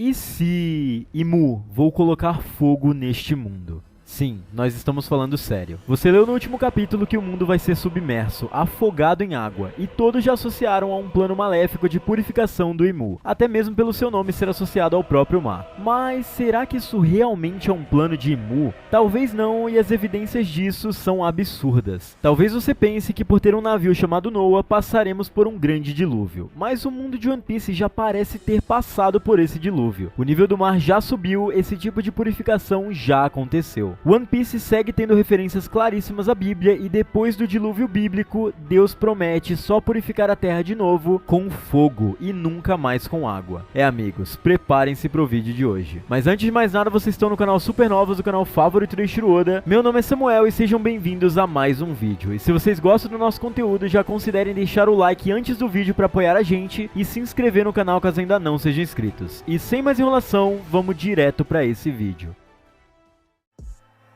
E se, Imu, vou colocar fogo neste mundo? Sim, nós estamos falando sério. Você leu no último capítulo que o mundo vai ser submerso, afogado em água, e todos já associaram a um plano maléfico de purificação do Imu, até mesmo pelo seu nome ser associado ao próprio mar. Mas será que isso realmente é um plano de Imu? Talvez não, e as evidências disso são absurdas. Talvez você pense que por ter um navio chamado Noah, passaremos por um grande dilúvio, mas o mundo de One Piece já parece ter passado por esse dilúvio. O nível do mar já subiu, esse tipo de purificação já aconteceu. One Piece segue tendo referências claríssimas à Bíblia e depois do dilúvio bíblico, Deus promete só purificar a terra de novo com fogo e nunca mais com água. Amigos, preparem-se pro vídeo de hoje. Mas antes de mais nada, vocês estão no canal Supernovas, o canal favorito do Eiichiro Oda. Meu nome é Samuel e sejam bem-vindos a mais um vídeo. E se vocês gostam do nosso conteúdo, já considerem deixar o like antes do vídeo para apoiar a gente e se inscrever no canal caso ainda não sejam inscritos. E sem mais enrolação, vamos direto para esse vídeo.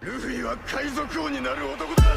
ルフィは海賊王になる男だ。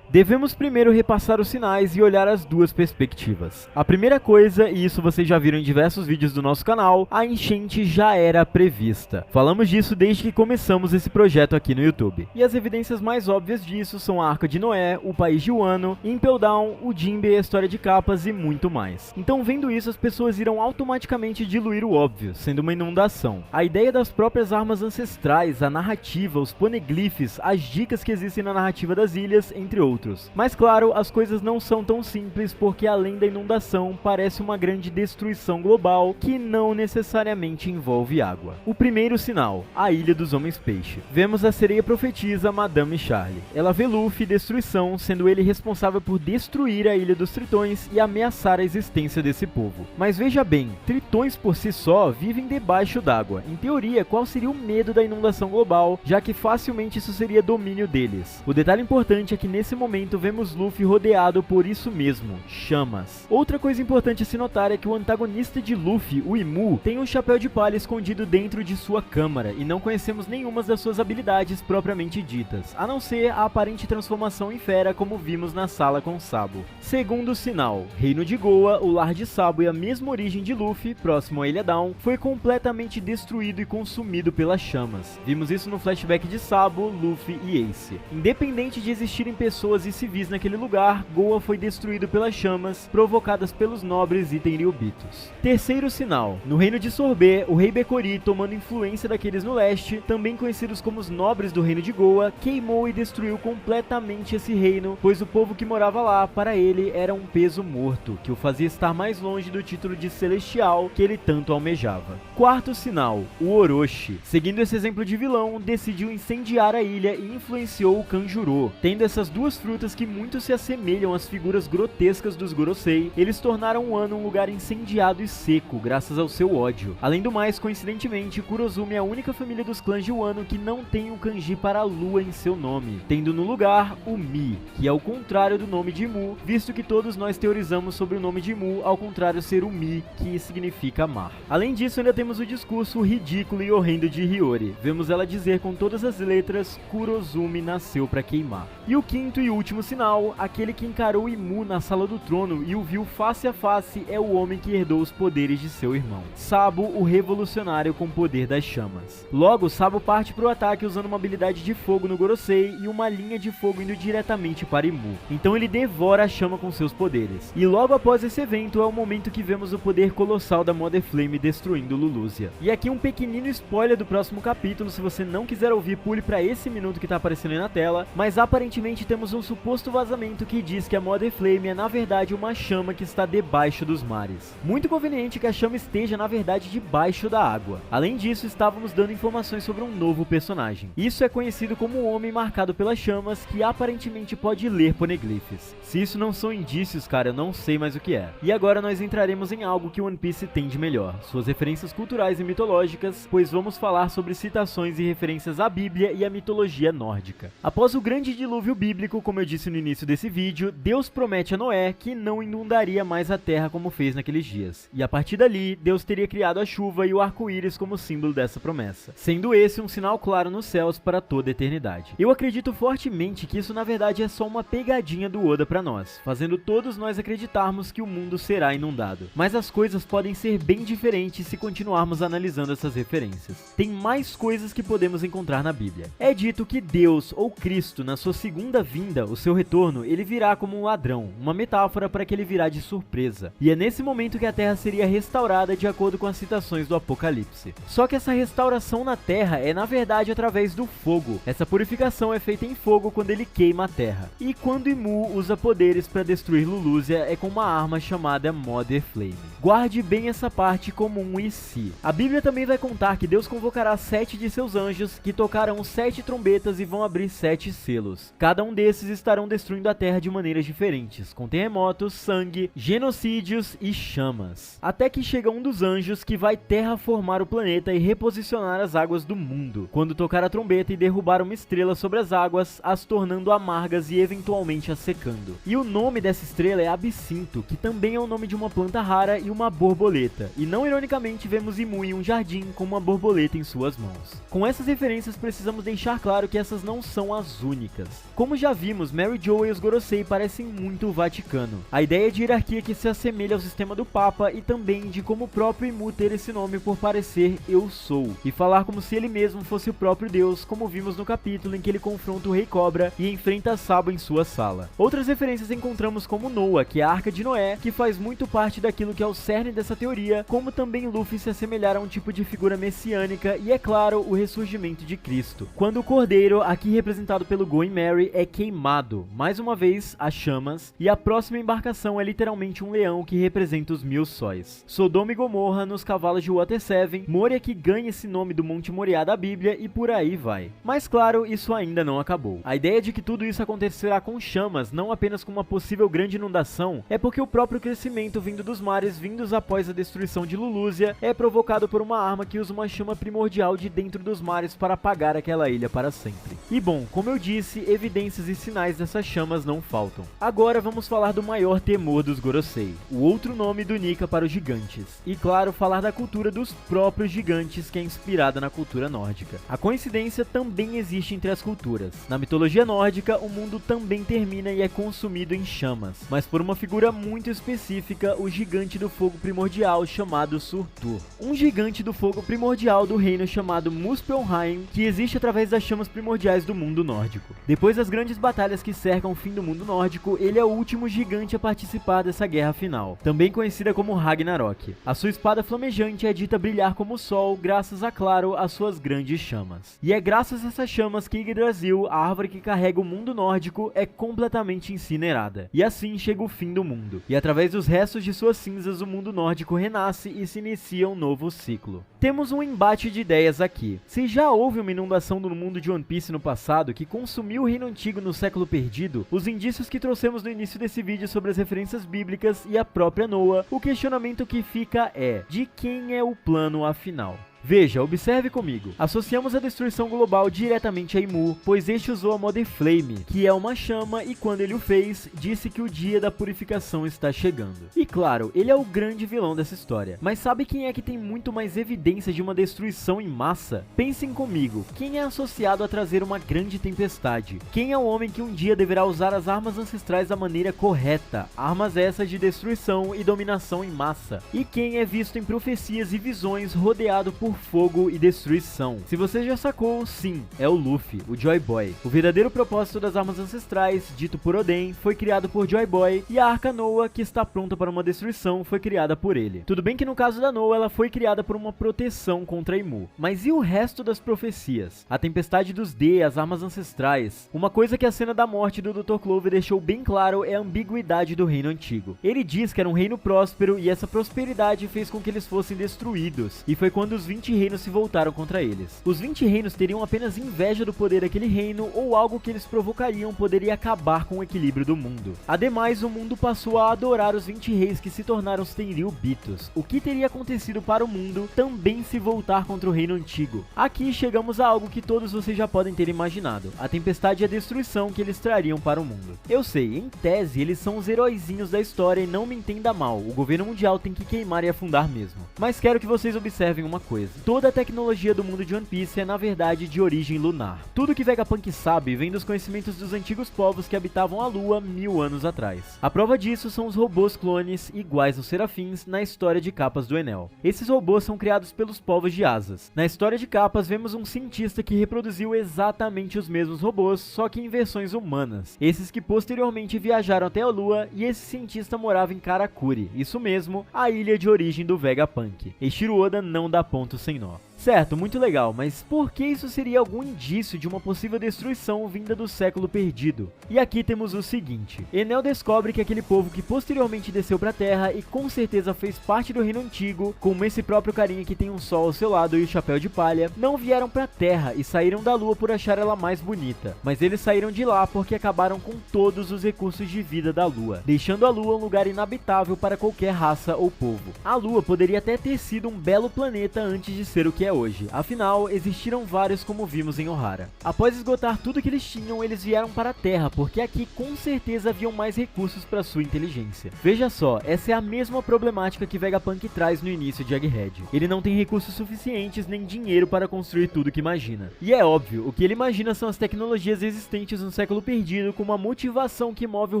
Devemos primeiro repassar os sinais e olhar as duas perspectivas. A primeira coisa, e isso vocês já viram em diversos vídeos do nosso canal, a enchente já era prevista. Falamos disso desde que começamos esse projeto aqui no YouTube. E as evidências mais óbvias disso são a Arca de Noé, o País de Wano, Impel Down, o Jinbe, a História de Capas e muito mais. Então, vendo isso, as pessoas irão automaticamente diluir o óbvio, sendo uma inundação. A ideia das próprias armas ancestrais, a narrativa, os poneglyphs, as dicas que existem na narrativa das ilhas, entre outros. Mas claro, as coisas não são tão simples porque além da inundação, parece uma grande destruição global que não necessariamente envolve água. O primeiro sinal, a Ilha dos Homens-Peixe. Vemos a sereia profetisa Madame Charlie. Ela vê Luffy destruição, sendo ele responsável por destruir a Ilha dos Tritões e ameaçar a existência desse povo. Mas veja bem, tritões por si só vivem debaixo d'água. Em teoria, qual seria o medo da inundação global, já que facilmente isso seria domínio deles? O detalhe importante é que nesse momento vemos Luffy rodeado por isso mesmo, chamas. Outra coisa importante a se notar é que o antagonista de Luffy, o Imu, tem um chapéu de palha escondido dentro de sua câmara e não conhecemos nenhuma das suas habilidades propriamente ditas, a não ser a aparente transformação em fera como vimos na sala com Sabo. Segundo sinal, Reino de Goa, o lar de Sabo e a mesma origem de Luffy, próximo à Ilha Down, foi completamente destruído e consumido pelas chamas. Vimos isso no flashback de Sabo, Luffy e Ace. Independente de existirem pessoas e civis naquele lugar, Goa foi destruído pelas chamas provocadas pelos nobres e Tenryubitos. Terceiro sinal, no reino de Sorbet, o rei Bekori, tomando influência daqueles no leste, também conhecidos como os nobres do reino de Goa, queimou e destruiu completamente esse reino, pois o povo que morava lá, para ele, era um peso morto, que o fazia estar mais longe do título de celestial que ele tanto almejava. Quarto sinal, o Orochi. Seguindo esse exemplo de vilão, decidiu incendiar a ilha e influenciou o Kanjuro. Tendo essas duas frutas que muito se assemelham às figuras grotescas dos Gorosei, eles tornaram o Wano um lugar incendiado e seco, graças ao seu ódio. Além do mais, coincidentemente, Kurozumi é a única família dos clãs de Wano que não tem o kanji para a lua em seu nome, tendo no lugar o Mi, que é o contrário do nome de Imu, visto que todos nós teorizamos sobre o nome de Imu, ao contrário ser o Mi, que significa mar. Além disso, ainda temos o discurso ridículo e horrendo de Hiyori. Vemos ela dizer com todas as letras, Kurozumi nasceu para queimar. E o quinto e último sinal, aquele que encarou Imu na sala do trono e o viu face a face é o homem que herdou os poderes de seu irmão, Sabo, o revolucionário com o poder das chamas. Logo, Sabo parte para o ataque usando uma habilidade de fogo no Gorosei e uma linha de fogo indo diretamente para Imu. Então ele devora a chama com seus poderes. E logo após esse evento é o momento que vemos o poder colossal da Mother Flame destruindo Lulusia. E aqui um pequenino spoiler do próximo capítulo, se você não quiser ouvir, pule para esse minuto que está aparecendo aí na tela, mas aparentemente temos um suposto vazamento que diz que a Mother Flame é na verdade uma chama que está debaixo dos mares. Muito conveniente que a chama esteja na verdade debaixo da água. Além disso, estávamos dando informações sobre um novo personagem. Isso é conhecido como o Homem Marcado pelas Chamas, que aparentemente pode ler poneglyphs. Se isso não são indícios, cara, eu não sei mais o que é. E agora nós entraremos em algo que One Piece tem de melhor, suas referências culturais e mitológicas, pois vamos falar sobre citações e referências à Bíblia e à mitologia nórdica. Após o grande dilúvio bíblico, como eu disse no início desse vídeo, Deus promete a Noé que não inundaria mais a terra como fez naqueles dias. E a partir dali, Deus teria criado a chuva e o arco-íris como símbolo dessa promessa, sendo esse um sinal claro nos céus para toda a eternidade. Eu acredito fortemente que isso na verdade é só uma pegadinha do Oda para nós, fazendo todos nós acreditarmos que o mundo será inundado. Mas as coisas podem ser bem diferentes se continuarmos analisando essas referências. Tem mais coisas que podemos encontrar na Bíblia. É dito que Deus ou Cristo, na sua segunda vinda, o seu retorno, ele virá como um ladrão, uma metáfora para que ele virá de surpresa. E é nesse momento que a Terra seria restaurada de acordo com as citações do Apocalipse. Só que essa restauração na Terra é na verdade através do fogo. Essa purificação é feita em fogo quando ele queima a Terra. E quando Imu usa poderes para destruir Lulúzia é com uma arma chamada Mother Flame. Guarde bem essa parte como um e se. A Bíblia também vai contar que Deus convocará 7 de seus anjos que tocarão 7 trombetas e vão abrir 7 selos. Cada um desses estarão destruindo a Terra de maneiras diferentes, com terremotos, sangue, genocídios e chamas. Até que chega um dos anjos que vai terraformar o planeta e reposicionar as águas do mundo, quando tocar a trombeta e derrubar uma estrela sobre as águas, as tornando amargas e eventualmente as secando. E o nome dessa estrela é Absinto, que também é o nome de uma planta rara e uma borboleta. E não ironicamente vemos Imu em um jardim com uma borboleta em suas mãos. Com essas referências precisamos deixar claro que essas não são as únicas. Como já vimos, Mary Jo e os Gorosei parecem muito o Vaticano. A ideia de hierarquia que se assemelha ao sistema do Papa e também de como o próprio Imu ter esse nome por parecer Eu Sou, e falar como se ele mesmo fosse o próprio Deus, como vimos no capítulo em que ele confronta o Rei Cobra e enfrenta Sabo em sua sala. Outras referências encontramos como Noah, que é a Arca de Noé, que faz muito parte daquilo que é o cerne dessa teoria, como também Luffy se assemelhar a um tipo de figura messiânica e, é claro, o ressurgimento de Cristo, quando o Cordeiro, aqui representado pelo Going Merry, é queimado, mais uma vez, a chamas, e a próxima embarcação é literalmente um leão que representa os 1000 sóis. Sodoma e Gomorra nos cavalos de Water 7, Moria que ganha esse nome do Monte Moriá da Bíblia e por aí vai. Mas claro, isso ainda não acabou. A ideia de que tudo isso acontecerá com chamas, não apenas com uma possível grande inundação, é porque o próprio crescimento vindo dos mares vindos após a destruição de Lulúzia é provocado por uma arma que usa uma chama primordial de dentro dos mares para apagar aquela ilha para sempre. E bom, como eu disse, evidências e sinais dessas chamas não faltam. Agora vamos falar do maior temor dos Gorosei, o outro nome do Nika para os gigantes. E claro, falar da cultura dos próprios gigantes que é inspirada na cultura nórdica. A coincidência também existe entre as culturas. Na mitologia nórdica, o mundo também termina e é consumido em chamas, mas por uma figura muito específica, o gigante do fogo primordial chamado Surtur. Um gigante do fogo primordial do reino chamado Muspelheim, que existe através das chamas primordiais do mundo nórdico. Depois das grandes batalhas que cercam o fim do mundo nórdico, ele é o último gigante a participar dessa guerra final, também conhecida como Ragnarok. A sua espada flamejante é dita brilhar como o sol, graças a, claro, às suas grandes chamas. E é graças a essas chamas que Yggdrasil, a árvore que carrega o mundo nórdico, é completamente incinerada. E assim chega o fim do mundo. E através dos restos de suas cinzas, o mundo nórdico renasce e se inicia um novo ciclo. Temos um embate de ideias aqui. Se já houve uma inundação no mundo de One Piece no passado que consumiu o Reino Antigo no século perdido, os indícios que trouxemos no início desse vídeo sobre as referências bíblicas e a própria Noah, o questionamento que fica é: de quem é o plano afinal? Veja, observe comigo. Associamos a destruição global diretamente a Imu, pois este usou a Mother Flame, que é uma chama, e quando ele o fez, disse que o dia da purificação está chegando. E claro, ele é o grande vilão dessa história. Mas sabe quem é que tem muito mais evidência de uma destruição em massa? Pensem comigo, quem é associado a trazer uma grande tempestade? Quem é o homem que um dia deverá usar as armas ancestrais da maneira correta? Armas essas de destruição e dominação em massa. E quem é visto em profecias e visões rodeado por fogo e destruição? Se você já sacou, sim, é o Luffy, o Joy Boy. O verdadeiro propósito das armas ancestrais, dito por Oden, foi criado por Joy Boy, e a Arca Noah, que está pronta para uma destruição, foi criada por ele. Tudo bem que no caso da Noah, ela foi criada por uma proteção contra Imu. Mas e o resto das profecias? A Tempestade dos D, as armas ancestrais. Uma coisa que a cena da morte do Dr. Clover deixou bem claro é a ambiguidade do Reino Antigo. Ele diz que era um reino próspero, e essa prosperidade fez com que eles fossem destruídos. E foi quando os 20 20 reinos se voltaram contra eles. Os 20 reinos teriam apenas inveja do poder daquele reino ou algo que eles provocariam poderia acabar com o equilíbrio do mundo. Ademais, o mundo passou a adorar os 20 reis que se tornaram os Tenryubitos. O que teria acontecido para o mundo também se voltar contra o reino antigo? Aqui chegamos a algo que todos vocês já podem ter imaginado, a tempestade e a destruição que eles trariam para o mundo. Eu sei, em tese eles são os heróizinhos da história e não me entenda mal, o governo mundial tem que queimar e afundar mesmo. Mas quero que vocês observem uma coisa, toda a tecnologia do mundo de One Piece é na verdade de origem lunar. Tudo que Vegapunk sabe vem dos conhecimentos dos antigos povos que habitavam a Lua 1000 anos atrás. A prova disso são os robôs clones iguais aos serafins na história de Capas do Enel. Esses robôs são criados pelos povos de Asas. Na história de Capas vemos um cientista que reproduziu exatamente os mesmos robôs, só que em versões humanas. Esses que posteriormente viajaram até a Lua e esse cientista morava em Karakuri, isso mesmo, a ilha de origem do Vegapunk. Eiichiro Oda não dá ponto sem nó. Certo, muito legal, mas por que isso seria algum indício de uma possível destruição vinda do século perdido? E aqui temos o seguinte, Enel descobre que aquele povo que posteriormente desceu pra Terra e com certeza fez parte do reino antigo, como esse próprio carinha que tem um sol ao seu lado e o chapéu de palha, não vieram pra Terra e saíram da Lua por achar ela mais bonita, mas eles saíram de lá porque acabaram com todos os recursos de vida da Lua, deixando a Lua um lugar inabitável para qualquer raça ou povo. A Lua poderia até ter sido um belo planeta antes de ser o que é hoje, afinal, existiram vários como vimos em Ohara. Após esgotar tudo que eles tinham, eles vieram para a Terra, porque aqui com certeza haviam mais recursos para sua inteligência. Veja só, essa é a mesma problemática que Vegapunk traz no início de Egghead. Ele não tem recursos suficientes nem dinheiro para construir tudo que imagina. E é óbvio, o que ele imagina são as tecnologias existentes no século perdido com uma motivação que move o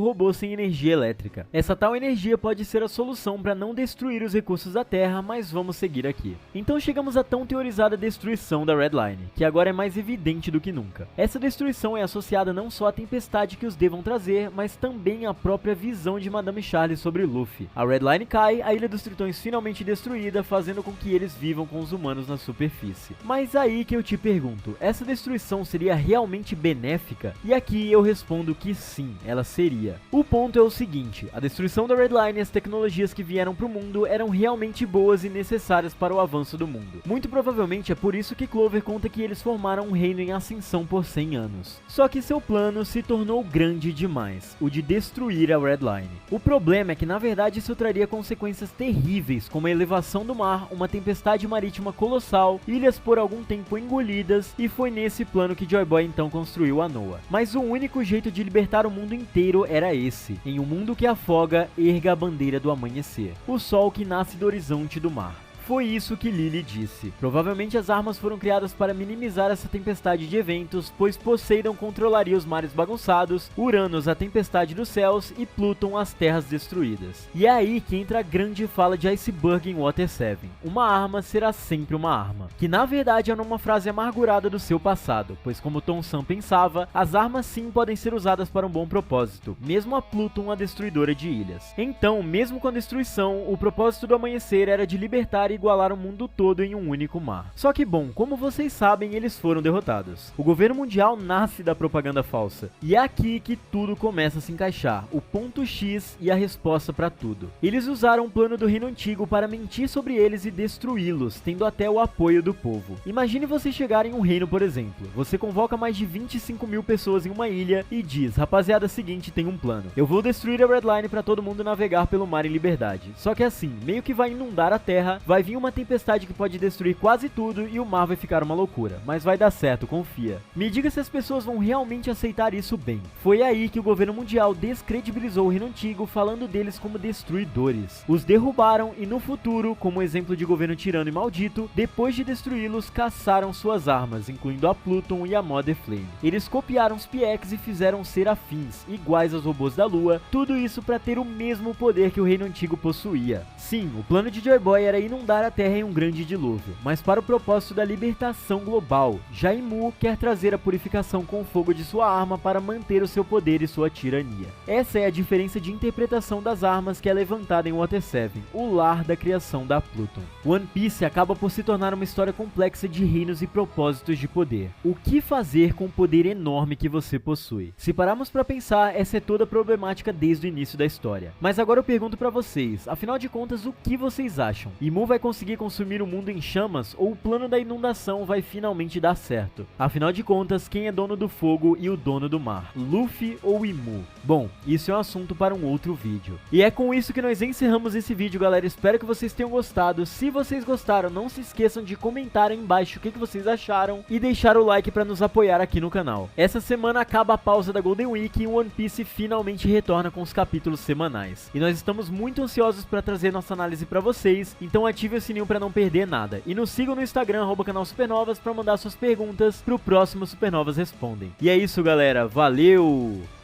robô sem energia elétrica. Essa tal energia pode ser a solução para não destruir os recursos da Terra, mas vamos seguir aqui. Então chegamos a tão teorizada destruição da Red Line, que agora é mais evidente do que nunca. Essa destruição é associada não só à tempestade que os D vão trazer, mas também à própria visão de Madame Charlie sobre Luffy. A Red Line cai, a Ilha dos Tritões finalmente destruída, fazendo com que eles vivam com os humanos na superfície. Mas aí que eu te pergunto, essa destruição seria realmente benéfica? E aqui eu respondo que sim, ela seria. O ponto é o seguinte, a destruição da Red Line e as tecnologias que vieram para o mundo eram realmente boas e necessárias para o avanço do mundo. Muito provavelmente é por isso que Clover conta que eles formaram um reino em ascensão por 100 anos. Só que seu plano se tornou grande demais, o de destruir a Red Line. O problema é que na verdade isso traria consequências terríveis, como a elevação do mar, uma tempestade marítima colossal, ilhas por algum tempo engolidas, e foi nesse plano que Joy Boy então construiu a Noa. Mas o único jeito de libertar o mundo inteiro era esse. Em um mundo que afoga, erga a bandeira do amanhecer, o sol que nasce do horizonte do mar. Foi isso que Lily disse. Provavelmente as armas foram criadas para minimizar essa tempestade de eventos, pois Poseidon controlaria os mares bagunçados, Uranus a tempestade dos céus e Pluton as terras destruídas. E é aí que entra a grande fala de Iceberg em Water 7. Uma arma será sempre uma arma. Que na verdade é uma frase amargurada do seu passado, pois como Tom Sam pensava, as armas sim podem ser usadas para um bom propósito, mesmo a Pluton a destruidora de ilhas. Então, mesmo com a destruição, o propósito do amanhecer era de libertar e igualar o mundo todo em um único mar. Só que bom, como vocês sabem, eles foram derrotados. O governo mundial nasce da propaganda falsa. E é aqui que tudo começa a se encaixar, o ponto X e a resposta para tudo. Eles usaram o plano do reino antigo para mentir sobre eles e destruí-los, tendo até o apoio do povo. Imagine você chegar em um reino, por exemplo. Você convoca mais de 25 mil pessoas em uma ilha e diz, rapaziada, seguinte, tem um plano. Eu vou destruir a Red Line para todo mundo navegar pelo mar em liberdade. Só que assim, meio que vai inundar a terra, vai vir uma tempestade que pode destruir quase tudo e o mar vai ficar uma loucura, mas vai dar certo, confia. Me diga se as pessoas vão realmente aceitar isso bem. Foi aí que o governo mundial descredibilizou o reino antigo, falando deles como destruidores. Os derrubaram e no futuro, como exemplo de governo tirano e maldito, depois de destruí-los, caçaram suas armas, incluindo a Pluton e a Mother Flame. Eles copiaram os PX e fizeram serafins, iguais aos robôs da Lua, tudo isso para ter o mesmo poder que o reino antigo possuía. Sim, o plano de Joy Boy era inundar a Terra em um grande dilúvio, mas para o propósito da libertação global. Jaimu quer trazer a purificação com o fogo de sua arma para manter o seu poder e sua tirania. Essa é a diferença de interpretação das armas que é levantada em Water 7, o lar da criação da Pluton. One Piece acaba por se tornar uma história complexa de reinos e propósitos de poder. O que fazer com o poder enorme que você possui? Se pararmos para pensar, essa é toda a problemática desde o início da história. Mas agora eu pergunto para vocês, afinal de contas, o que vocês acham? Imu vai conseguir consumir o mundo em chamas ou o plano da inundação vai finalmente dar certo? Afinal de contas, quem é dono do fogo e o dono do mar? Luffy ou Imu? Bom, isso é um assunto para um outro vídeo. E é com isso que nós encerramos esse vídeo, galera. Espero que vocês tenham gostado. Se vocês gostaram, não se esqueçam de comentar aí embaixo o que vocês acharam e deixar o like para nos apoiar aqui no canal. Essa semana acaba a pausa da Golden Week e o One Piece finalmente retorna com os capítulos semanais. E nós estamos muito ansiosos para trazer nossa análise para vocês, então ative o sininho para não perder nada. E nos sigam no Instagram, @canal Supernovas, para mandar suas perguntas pro próximo Supernovas Respondem. E é isso, galera. Valeu!